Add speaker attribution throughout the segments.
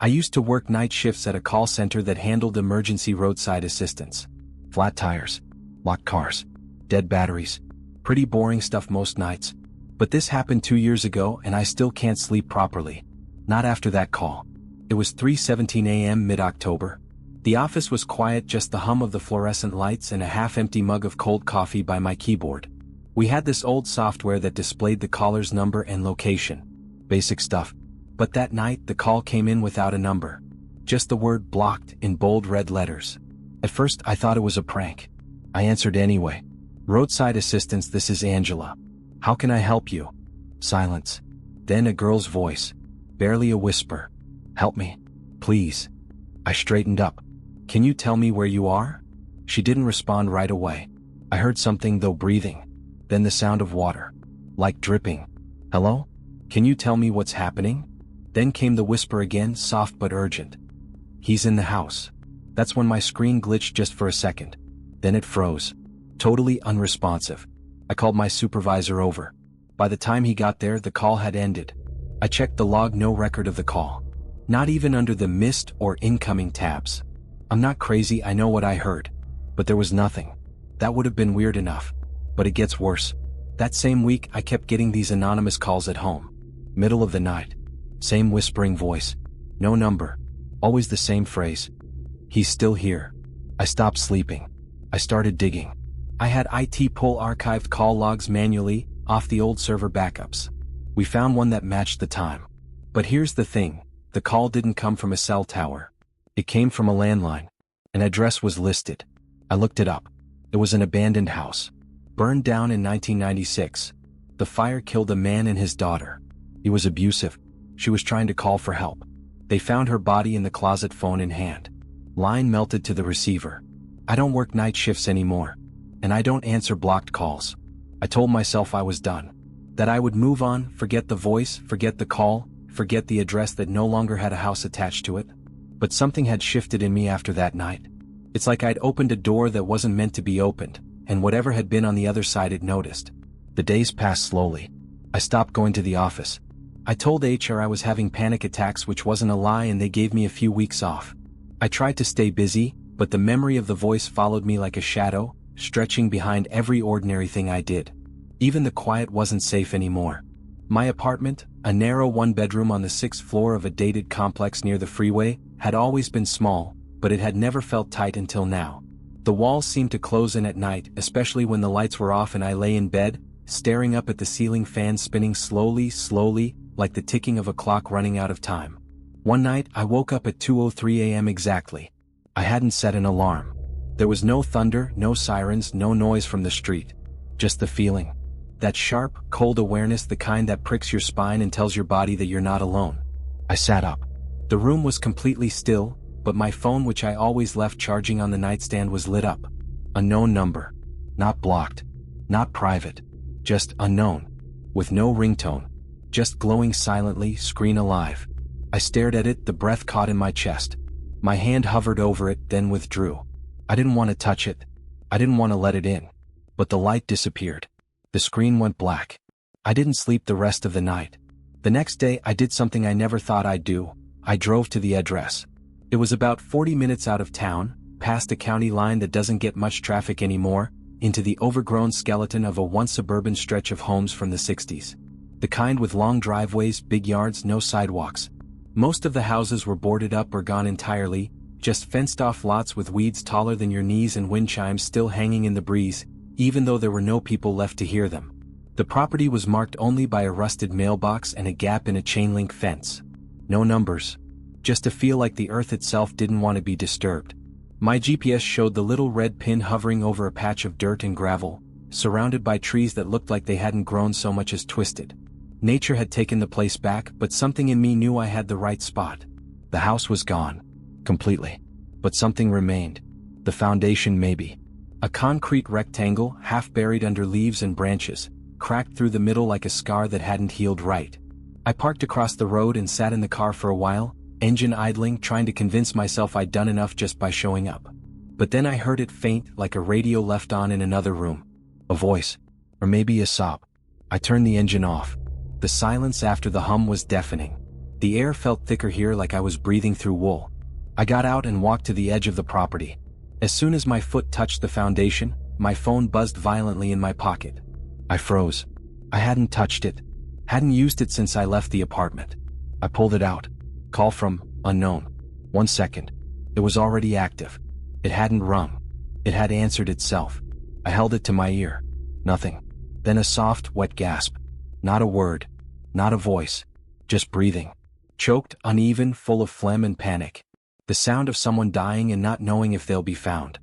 Speaker 1: I used to work night shifts at a call center that handled emergency roadside assistance. Flat tires, locked cars, dead batteries. Pretty boring stuff most nights. But this happened 2 years ago and I still can't sleep properly. Not after that call. It was 3:17 a.m. mid-October. The office was quiet, just the hum of the fluorescent lights and a half-empty mug of cold coffee by my keyboard. We had this old software that displayed the caller's number and location. Basic stuff. But that night the call came in without a number. Just the word blocked in bold red letters. At first I thought it was a prank. I answered anyway. Roadside assistance, this is Angela. How can I help you? Silence. Then a girl's voice. Barely a whisper. Help me. Please. I straightened up. Can you tell me where you are? She didn't respond right away. I heard something though, breathing. Then the sound of water. Like dripping. Hello? Can you tell me what's happening? Then came the whisper again, soft but urgent. He's in the house. That's when my screen glitched just for a second. Then it froze. Totally unresponsive. I called my supervisor over. By the time he got there, the call had ended. I checked the log, no record of the call. Not even under the missed or incoming tabs. I'm not crazy, I know what I heard. But there was nothing. That would have been weird enough. But it gets worse. That same week, I kept getting these anonymous calls at home. Middle of the night. Same whispering voice. No number. Always the same phrase. He's still here. I stopped sleeping. I started digging. I had IT pull archived call logs manually, off the old server backups. We found one that matched the time. But here's the thing, the call didn't come from a cell tower. It came from a landline. An address was listed. I looked it up. It was an abandoned house. Burned down in 1996. The fire killed a man and his daughter. He was abusive. She was trying to call for help. They found her body in the closet, phone in hand. Line melted to the receiver. I don't work night shifts anymore. And I don't answer blocked calls. I told myself I was done. That I would move on, forget the voice, forget the call, forget the address that no longer had a house attached to it. But something had shifted in me after that night. It's like I'd opened a door that wasn't meant to be opened, and whatever had been on the other side it noticed. The days passed slowly. I stopped going to the office. I told HR I was having panic attacks, which wasn't a lie, and they gave me a few weeks off. I tried to stay busy, but the memory of the voice followed me like a shadow, stretching behind every ordinary thing I did. Even the quiet wasn't safe anymore. My apartment, a narrow one-bedroom on the 6th floor of a dated complex near the freeway, had always been small, but it had never felt tight until now. The walls seemed to close in at night, especially when the lights were off and I lay in bed, staring up at the ceiling fan spinning slowly, like the ticking of a clock running out of time. One night, I woke up at 2:03 a.m. exactly. I hadn't set an alarm. There was no thunder, no sirens, no noise from the street. Just the feeling. That sharp, cold awareness, the kind that pricks your spine and tells your body that you're not alone. I sat up. The room was completely still, but my phone, which I always left charging on the nightstand, was lit up. Unknown number. Not blocked. Not private. Just unknown. With no ringtone. Just glowing silently, screen alive. I stared at it, the breath caught in my chest. My hand hovered over it, then withdrew. I didn't want to touch it. I didn't want to let it in. But the light disappeared. The screen went black. I didn't sleep the rest of the night. The next day, I did something I never thought I'd do. I drove to the address. It was about 40 minutes out of town, past a county line that doesn't get much traffic anymore, into the overgrown skeleton of a once suburban stretch of homes from the 60s. The kind with long driveways, big yards, no sidewalks. Most of the houses were boarded up or gone entirely, just fenced-off lots with weeds taller than your knees and wind chimes still hanging in the breeze, even though there were no people left to hear them. The property was marked only by a rusted mailbox and a gap in a chain-link fence. No numbers. Just a feel like the earth itself didn't want to be disturbed. My GPS showed the little red pin hovering over a patch of dirt and gravel, surrounded by trees that looked like they hadn't grown so much as twisted. Nature had taken the place back, but something in me knew I had the right spot. The house was gone. Completely. But something remained. The foundation maybe. A concrete rectangle, half buried under leaves and branches, cracked through the middle like a scar that hadn't healed right. I parked across the road and sat in the car for a while, engine idling, trying to convince myself I'd done enough just by showing up. But then I heard it faint, like a radio left on in another room. A voice. Or maybe a sob. I turned the engine off. The silence after the hum was deafening. The air felt thicker here, like I was breathing through wool. I got out and walked to the edge of the property. As soon as my foot touched the foundation, my phone buzzed violently in my pocket. I froze. I hadn't touched it. Hadn't used it since I left the apartment. I pulled it out. Call from unknown. 1 second. It was already active. It hadn't rung. It had answered itself. I held it to my ear. Nothing. Then a soft, wet gasp. Not a word. Not a voice. Just breathing. Choked, uneven, full of phlegm and panic. The sound of someone dying and not knowing if they'll be found.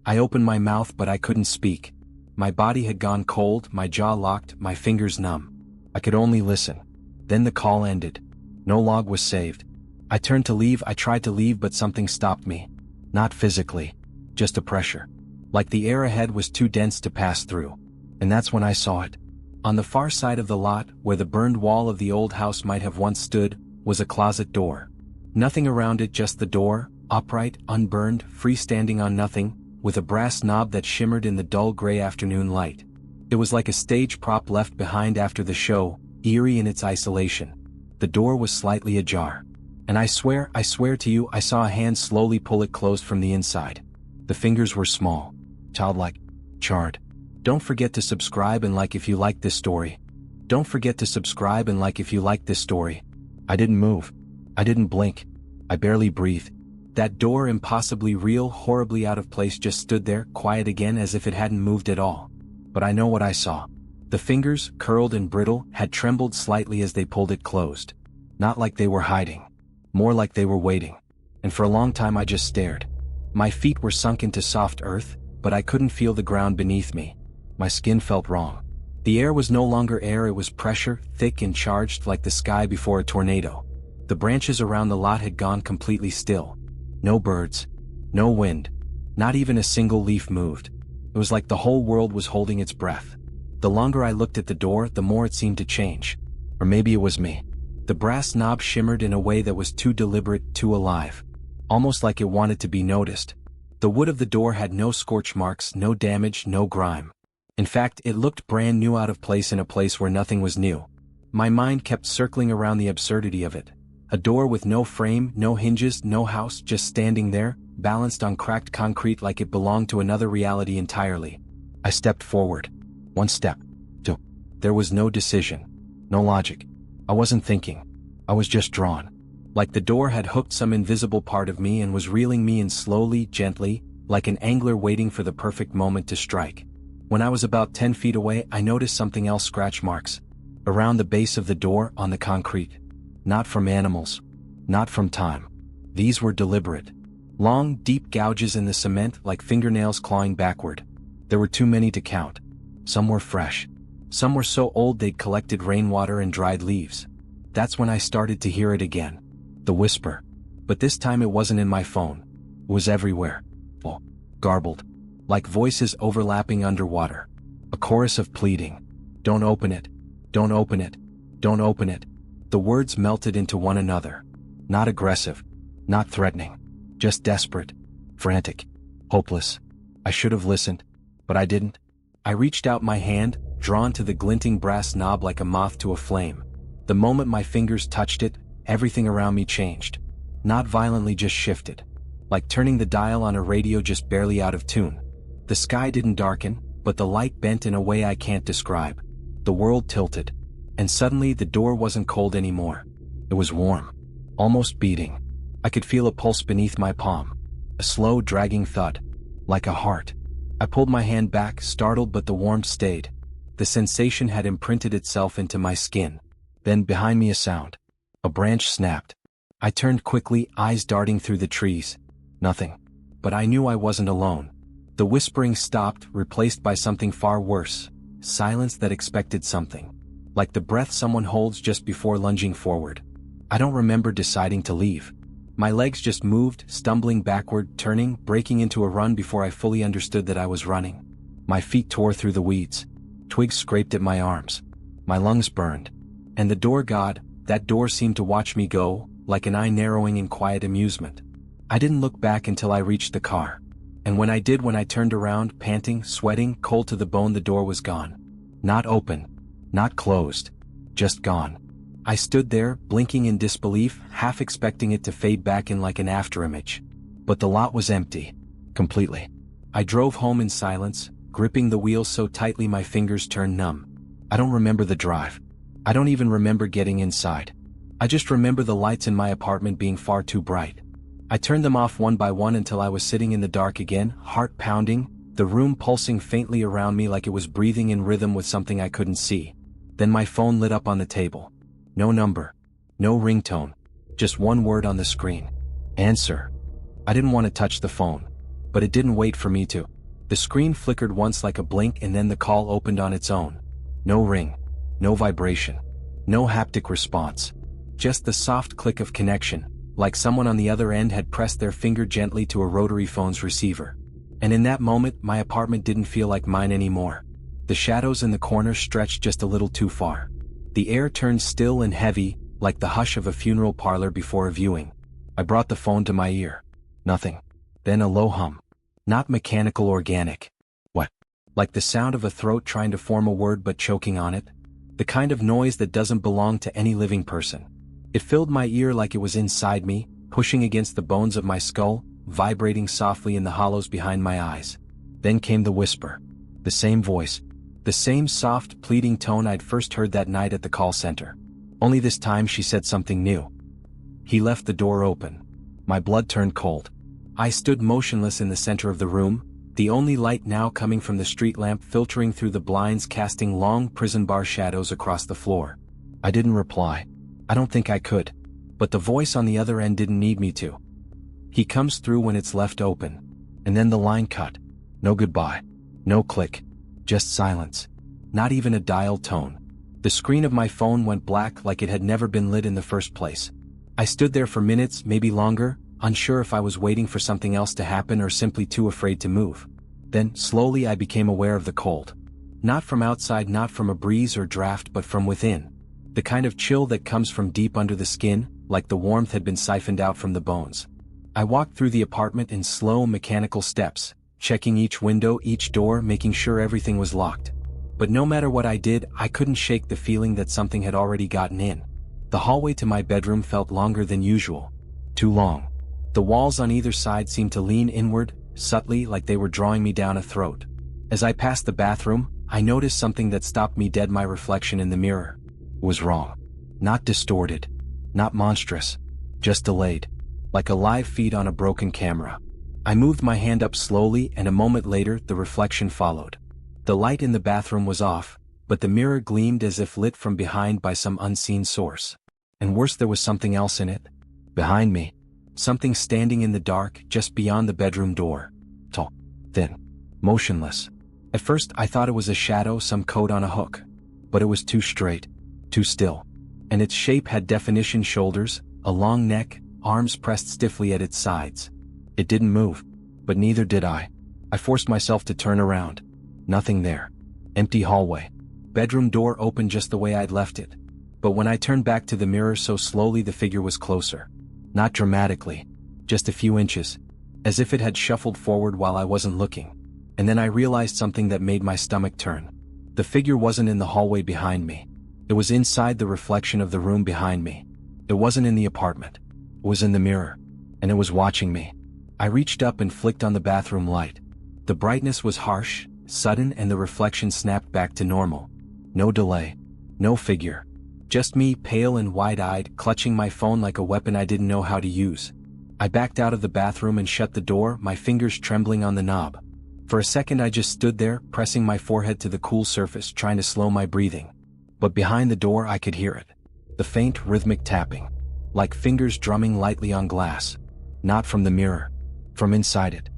Speaker 1: I opened my mouth, but I couldn't speak. My body had gone cold, my jaw locked, my fingers numb. I could only listen. Then the call ended. No log was saved. I turned to leave. I tried to leave, but something stopped me. Not physically. Just a pressure. Like the air ahead was too dense to pass through. And that's when I saw it. On the far side of the lot, where the burned wall of the old house might have once stood, was a closet door. Nothing around it, just the door, upright, unburned, freestanding on nothing, with a brass knob that shimmered in the dull gray afternoon light. It was like a stage prop left behind after the show, eerie in its isolation. The door was slightly ajar. And I swear to you, I saw a hand slowly pull it closed from the inside. The fingers were small, childlike, charred. Don't forget to subscribe and like if you like this story. Don't forget to subscribe and like if you like this story. I didn't move. I didn't blink. I barely breathed. That door, impossibly real, horribly out of place, just stood there, quiet again, as if it hadn't moved at all. But I know what I saw. The fingers, curled and brittle, had trembled slightly as they pulled it closed. Not like they were hiding. More like they were waiting. And for a long time I just stared. My feet were sunk into soft earth, but I couldn't feel the ground beneath me. My skin felt wrong. The air was no longer air, it was pressure, thick and charged like the sky before a tornado. The branches around the lot had gone completely still. No birds. No wind. Not even a single leaf moved. It was like the whole world was holding its breath. The longer I looked at the door, the more it seemed to change. Or maybe it was me. The brass knob shimmered in a way that was too deliberate, too alive. Almost like it wanted to be noticed. The wood of the door had no scorch marks, no damage, no grime. In fact, it looked brand new, out of place in a place where nothing was new. My mind kept circling around the absurdity of it. A door with no frame, no hinges, no house, just standing there, balanced on cracked concrete like it belonged to another reality entirely. I stepped forward. 1 step. 2. There was no decision. No logic. I wasn't thinking. I was just drawn. Like the door had hooked some invisible part of me and was reeling me in slowly, gently, like an angler waiting for the perfect moment to strike. When I was about 10 feet away, I noticed something else: scratch marks. Around the base of the door, on the concrete. Not from animals. Not from time. These were deliberate. Long, deep gouges in the cement, like fingernails clawing backward. There were too many to count. Some were fresh. Some were so old they'd collected rainwater and dried leaves. That's when I started to hear it again. The whisper. But this time it wasn't in my phone. It was everywhere. Oh, garbled. Like voices overlapping underwater. A chorus of pleading. Don't open it. Don't open it. Don't open it. The words melted into one another. Not aggressive. Not threatening. Just desperate. Frantic. Hopeless. I should have listened. But I didn't. I reached out my hand, drawn to the glinting brass knob like a moth to a flame. The moment my fingers touched it, everything around me changed. Not violently, just shifted. Like turning the dial on a radio just barely out of tune. The sky didn't darken, but the light bent in a way I can't describe. The world tilted. And suddenly the door wasn't cold anymore. It was warm. Almost beating. I could feel a pulse beneath my palm. A slow, dragging thud. Like a heart. I pulled my hand back, startled, but the warmth stayed. The sensation had imprinted itself into my skin. Then behind me a sound. A branch snapped. I turned quickly, eyes darting through the trees. Nothing. But I knew I wasn't alone. The whispering stopped, replaced by something far worse. Silence that expected something. Like the breath someone holds just before lunging forward. I don't remember deciding to leave. My legs just moved, stumbling backward, turning, breaking into a run before I fully understood that I was running. My feet tore through the weeds. Twigs scraped at my arms. My lungs burned. And the door, God, that door seemed to watch me go, like an eye narrowing in quiet amusement. I didn't look back until I reached the car. And when I did, when I turned around, panting, sweating, cold to the bone, the door was gone. Not open. Not closed. Just gone. I stood there, blinking in disbelief, half expecting it to fade back in like an afterimage. But the lot was empty. Completely. I drove home in silence, gripping the wheel so tightly my fingers turned numb. I don't remember the drive. I don't even remember getting inside. I just remember the lights in my apartment being far too bright. I turned them off one by one until I was sitting in the dark again, heart pounding, the room pulsing faintly around me like it was breathing in rhythm with something I couldn't see. Then my phone lit up on the table. No number. No ringtone. Just one word on the screen. Answer. I didn't want to touch the phone. But it didn't wait for me to. The screen flickered once like a blink and then the call opened on its own. No ring. No vibration. No haptic response. Just the soft click of connection, like someone on the other end had pressed their finger gently to a rotary phone's receiver. And in that moment, my apartment didn't feel like mine anymore. The shadows in the corner stretched just a little too far. The air turned still and heavy, like the hush of a funeral parlor before a viewing. I brought the phone to my ear. Nothing. Then a low hum. Not mechanical, organic. What? Like the sound of a throat trying to form a word but choking on it? The kind of noise that doesn't belong to any living person. It filled my ear like it was inside me, pushing against the bones of my skull, vibrating softly in the hollows behind my eyes. Then came the whisper. The same voice. The same soft, pleading tone I'd first heard that night at the call center. Only this time she said something new. He left the door open. My blood turned cold. I stood motionless in the center of the room, the only light now coming from the street lamp filtering through the blinds, casting long prison bar shadows across the floor. I didn't reply. I don't think I could. But the voice on the other end didn't need me to. He comes through when it's left open. And then the line cut. No goodbye. No click. Just silence. Not even a dial tone. The screen of my phone went black like it had never been lit in the first place. I stood there for minutes, maybe longer, unsure if I was waiting for something else to happen or simply too afraid to move. Then, slowly I became aware of the cold. Not from outside, not from a breeze or draft, but from within. The kind of chill that comes from deep under the skin, like the warmth had been siphoned out from the bones. I walked through the apartment in slow, mechanical steps, checking each window, each door, making sure everything was locked. But no matter what I did, I couldn't shake the feeling that something had already gotten in. The hallway to my bedroom felt longer than usual. Too long. The walls on either side seemed to lean inward, subtly, like they were drawing me down a throat. As I passed the bathroom, I noticed something that stopped me dead. My reflection in the mirror was wrong. Not distorted. Not monstrous. Just delayed. Like a live feed on a broken camera. I moved my hand up slowly, and a moment later the reflection followed. The light in the bathroom was off, but the mirror gleamed as if lit from behind by some unseen source. And worse, there was something else in it. Behind me. Something standing in the dark, just beyond the bedroom door. Tall. Thin. Motionless. At first I thought it was a shadow, some coat on a hook. But it was too straight. Too still. And its shape had definition: shoulders, a long neck, arms pressed stiffly at its sides. It didn't move. But neither did I. I forced myself to turn around. Nothing there. Empty hallway. Bedroom door open just the way I'd left it. But when I turned back to the mirror so slowly, the figure was closer. Not dramatically. Just a few inches. As if it had shuffled forward while I wasn't looking. And then I realized something that made my stomach turn. The figure wasn't in the hallway behind me. It was inside the reflection of the room behind me. It wasn't in the apartment. It was in the mirror. And it was watching me. I reached up and flicked on the bathroom light. The brightness was harsh, sudden, and the reflection snapped back to normal. No delay. No figure. Just me, pale and wide-eyed, clutching my phone like a weapon I didn't know how to use. I backed out of the bathroom and shut the door, my fingers trembling on the knob. For a second I just stood there, pressing my forehead to the cool surface, trying to slow my breathing. But behind the door I could hear it. The faint, rhythmic tapping. Like fingers drumming lightly on glass. Not from the mirror. From inside it.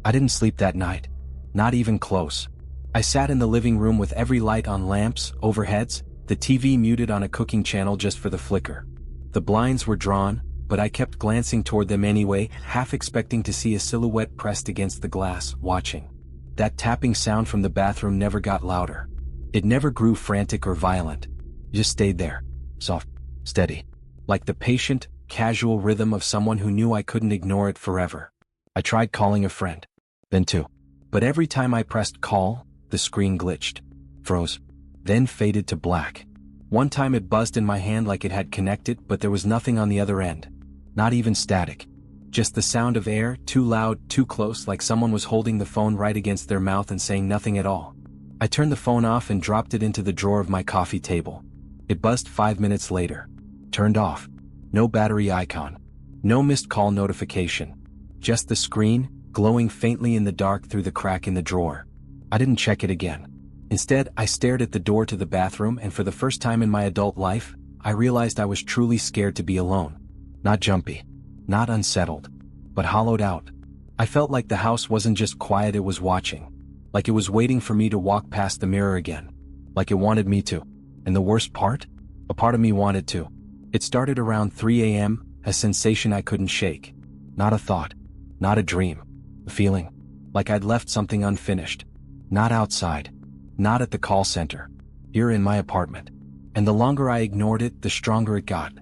Speaker 1: I didn't sleep that night. Not even close. I sat in the living room with every light on, lamps, overheads, the TV muted on a cooking channel just for the flicker. The blinds were drawn, but I kept glancing toward them anyway, half expecting to see a silhouette pressed against the glass, watching. That tapping sound from the bathroom never got louder. It never grew frantic or violent. It just stayed there. Soft. Steady. Like the patient, casual rhythm of someone who knew I couldn't ignore it forever. I tried calling a friend. Then two. But every time I pressed call, the screen glitched. Froze. Then faded to black. One time it buzzed in my hand like it had connected, but there was nothing on the other end. Not even static. Just the sound of air, too loud, too close, like someone was holding the phone right against their mouth and saying nothing at all. I turned the phone off and dropped it into the drawer of my coffee table. It buzzed 5 minutes later. Turned off. No battery icon. No missed call notification. Just the screen, glowing faintly in the dark through the crack in the drawer. I didn't check it again. Instead, I stared at the door to the bathroom, and for the first time in my adult life, I realized I was truly scared to be alone. Not jumpy. Not unsettled. But hollowed out. I felt like the house wasn't just quiet, it was watching. Like it was waiting for me to walk past the mirror again. Like it wanted me to. And the worst part? A part of me wanted to. It started around 3 a.m., a sensation I couldn't shake. Not a thought. Not a dream. A feeling. Like I'd left something unfinished. Not outside. Not at the call center. Here in my apartment. And the longer I ignored it, the stronger it got.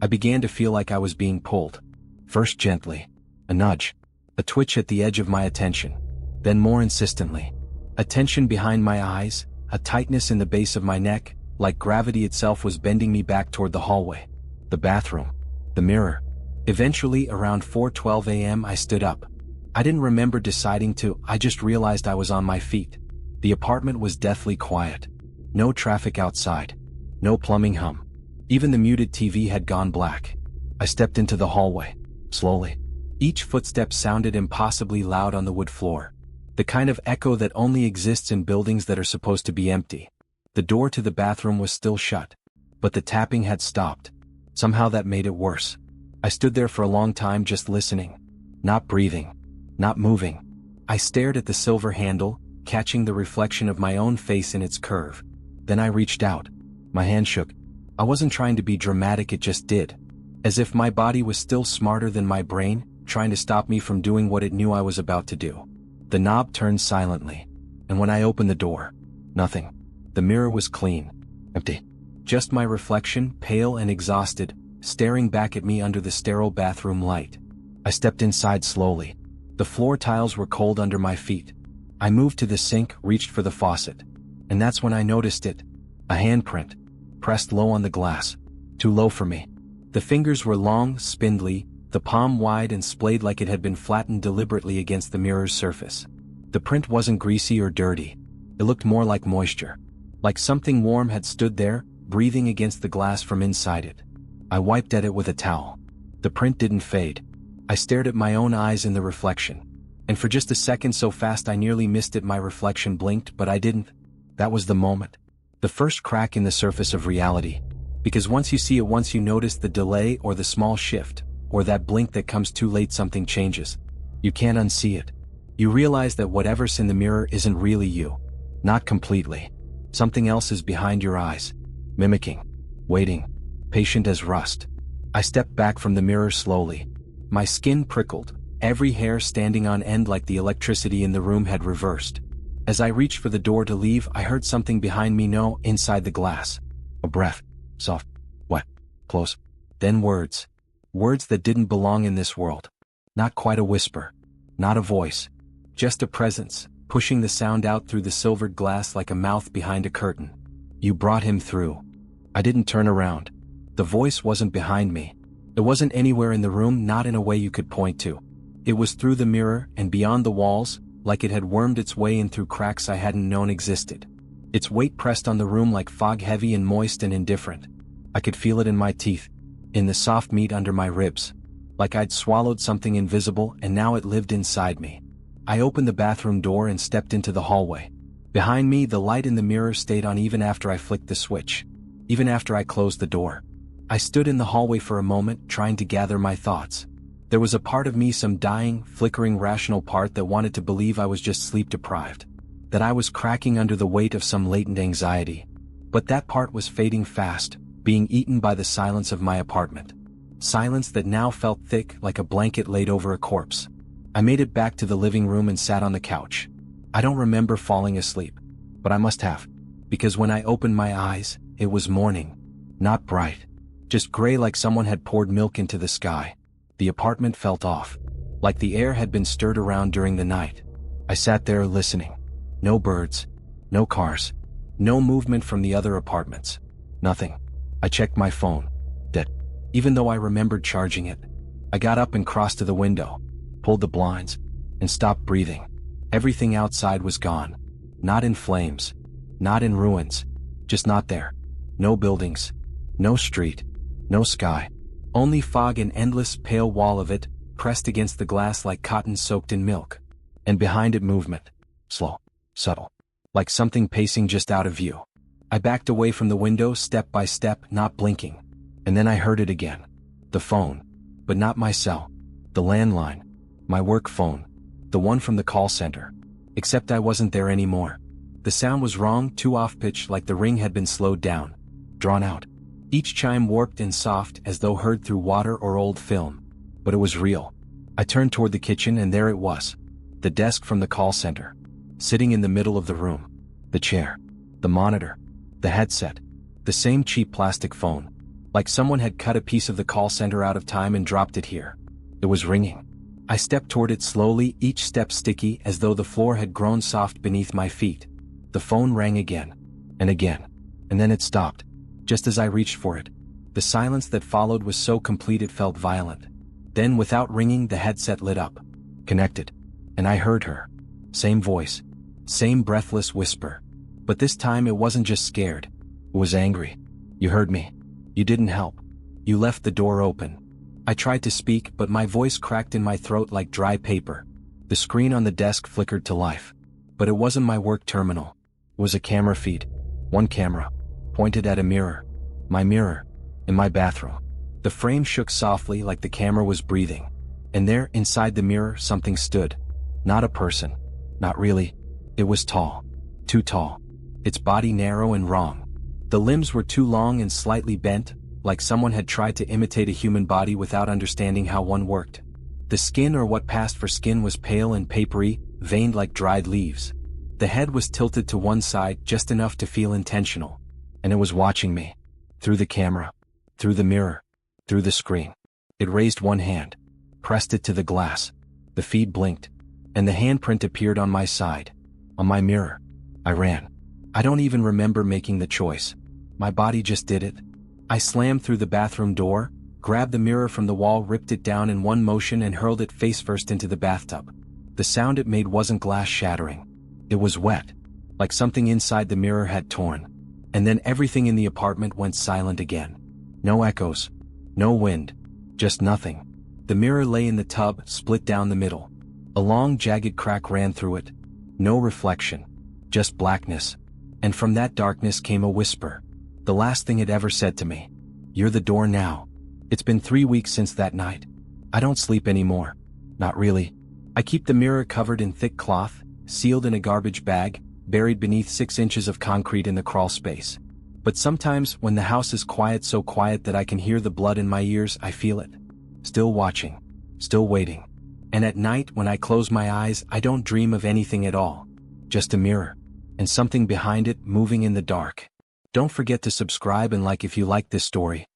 Speaker 1: I began to feel like I was being pulled. First gently. A nudge. A twitch at the edge of my attention. Then more insistently. A tension behind my eyes, a tightness in the base of my neck, like gravity itself was bending me back toward the hallway. The bathroom. The mirror. Eventually, around 4:12 a.m., I stood up. I didn't remember deciding to, I just realized I was on my feet. The apartment was deathly quiet. No traffic outside. No plumbing hum. Even the muted TV had gone black. I stepped into the hallway. Slowly. Each footstep sounded impossibly loud on the wood floor. The kind of echo that only exists in buildings that are supposed to be empty. The door to the bathroom was still shut. But the tapping had stopped. Somehow that made it worse. I stood there for a long time just listening. Not breathing. Not moving. I stared at the silver handle, catching the reflection of my own face in its curve. Then I reached out. My hand shook. I wasn't trying to be dramatic, it just did. As if my body was still smarter than my brain, trying to stop me from doing what it knew I was about to do. The knob turned silently. And when I opened the door, nothing. The mirror was clean. Empty. Just my reflection, pale and exhausted, staring back at me under the sterile bathroom light. I stepped inside slowly. The floor tiles were cold under my feet. I moved to the sink, reached for the faucet. And that's when I noticed it. A handprint. Pressed low on the glass. Too low for me. The fingers were long, spindly, the palm wide and splayed like it had been flattened deliberately against the mirror's surface. The print wasn't greasy or dirty. It looked more like moisture. Like something warm had stood there, breathing against the glass from inside it. I wiped at it with a towel. The print didn't fade. I stared at my own eyes in the reflection. And for just a second, so fast I nearly missed it, my reflection blinked, but I didn't. That was the moment. The first crack in the surface of reality. Because once you see it, once you notice the delay or the small shift, or that blink that comes too late, something changes. You can't unsee it. You realize that whatever's in the mirror isn't really you. Not completely. Something else is behind your eyes. Mimicking. Waiting. Patient as rust. I stepped back from the mirror slowly. My skin prickled, every hair standing on end like the electricity in the room had reversed. As I reached for the door to leave, I heard something behind me, no, inside the glass. A breath. Soft. Wet. Close. Then words. Words that didn't belong in this world. Not quite a whisper. Not a voice. Just a presence, pushing the sound out through the silvered glass like a mouth behind a curtain. You brought him through. I didn't turn around. The voice wasn't behind me. It wasn't anywhere in the room, not in a way you could point to. It was through the mirror and beyond the walls, like it had wormed its way in through cracks I hadn't known existed. Its weight pressed on the room like fog, heavy and moist and indifferent. I could feel it in my teeth, in the soft meat under my ribs. Like I'd swallowed something invisible and now it lived inside me. I opened the bathroom door and stepped into the hallway. Behind me, the light in the mirror stayed on even after I flicked the switch. Even after I closed the door. I stood in the hallway for a moment, trying to gather my thoughts. There was a part of me, some dying, flickering rational part that wanted to believe I was just sleep-deprived. That I was cracking under the weight of some latent anxiety. But that part was fading fast, being eaten by the silence of my apartment. Silence that now felt thick like a blanket laid over a corpse. I made it back to the living room and sat on the couch. I don't remember falling asleep. But I must have. Because when I opened my eyes, it was morning. Not bright. Just gray, like someone had poured milk into the sky. The apartment felt off. Like the air had been stirred around during the night. I sat there listening. No birds. No cars. No movement from the other apartments. Nothing. I checked my phone. Dead. Even though I remembered charging it. I got up and crossed to the window, pulled the blinds, and stopped breathing. Everything outside was gone. Not in flames. Not in ruins. Just not there. No buildings. No street. No sky. Only fog and endless pale wall of it, pressed against the glass like cotton soaked in milk. And behind it movement. Slow. Subtle. Like something pacing just out of view. I backed away from the window step by step, not blinking. And then I heard it again. The phone. But not my cell. The landline. My work phone. The one from the call center. Except I wasn't there anymore. The sound was wrong, too off-pitch, like the ring had been slowed down. Drawn out. Each chime warped and soft as though heard through water or old film. But it was real. I turned toward the kitchen and there it was. The desk from the call center. Sitting in the middle of the room. The chair. The monitor. The headset. The same cheap plastic phone. Like someone had cut a piece of the call center out of time and dropped it here. It was ringing. I stepped toward it slowly, each step sticky as though the floor had grown soft beneath my feet. The phone rang again. And again. And then it stopped. Just as I reached for it. The silence that followed was so complete it felt violent. Then without ringing, the headset lit up. Connected. And I heard her. Same voice. Same breathless whisper. But this time it wasn't just scared. It was angry. You heard me. You didn't help. You left the door open. I tried to speak, but my voice cracked in my throat like dry paper. The screen on the desk flickered to life. But it wasn't my work terminal. It was a camera feed. One camera. Pointed at a mirror. My mirror. In my bathroom. The frame shook softly like the camera was breathing. And there, inside the mirror, something stood. Not a person. Not really. It was tall. Too tall. Its body narrow and wrong. The limbs were too long and slightly bent, like someone had tried to imitate a human body without understanding how one worked. The skin, or what passed for skin, was pale and papery, veined like dried leaves. The head was tilted to one side just enough to feel intentional. And it was watching me. Through the camera. Through the mirror. Through the screen. It raised one hand. Pressed it to the glass. The feed blinked. And the handprint appeared on my side. On my mirror. I ran. I don't even remember making the choice. My body just did it. I slammed through the bathroom door, grabbed the mirror from the wall, ripped it down in one motion and hurled it face first into the bathtub. The sound it made wasn't glass shattering. It was wet. Like something inside the mirror had torn. And then everything in the apartment went silent again. No echoes. No wind. Just nothing. The mirror lay in the tub, split down the middle. A long, jagged crack ran through it. No reflection. Just blackness. And from that darkness came a whisper. The last thing it ever said to me. You're the door now. It's been 3 weeks since that night. I don't sleep anymore. Not really. I keep the mirror covered in thick cloth, sealed in a garbage bag, buried beneath 6 inches of concrete in the crawl space. But sometimes, when the house is quiet, so quiet that I can hear the blood in my ears, I feel it. Still watching. Still waiting. And at night, when I close my eyes, I don't dream of anything at all. Just a mirror. And something behind it moving in the dark. Don't forget to subscribe and like if you like this story.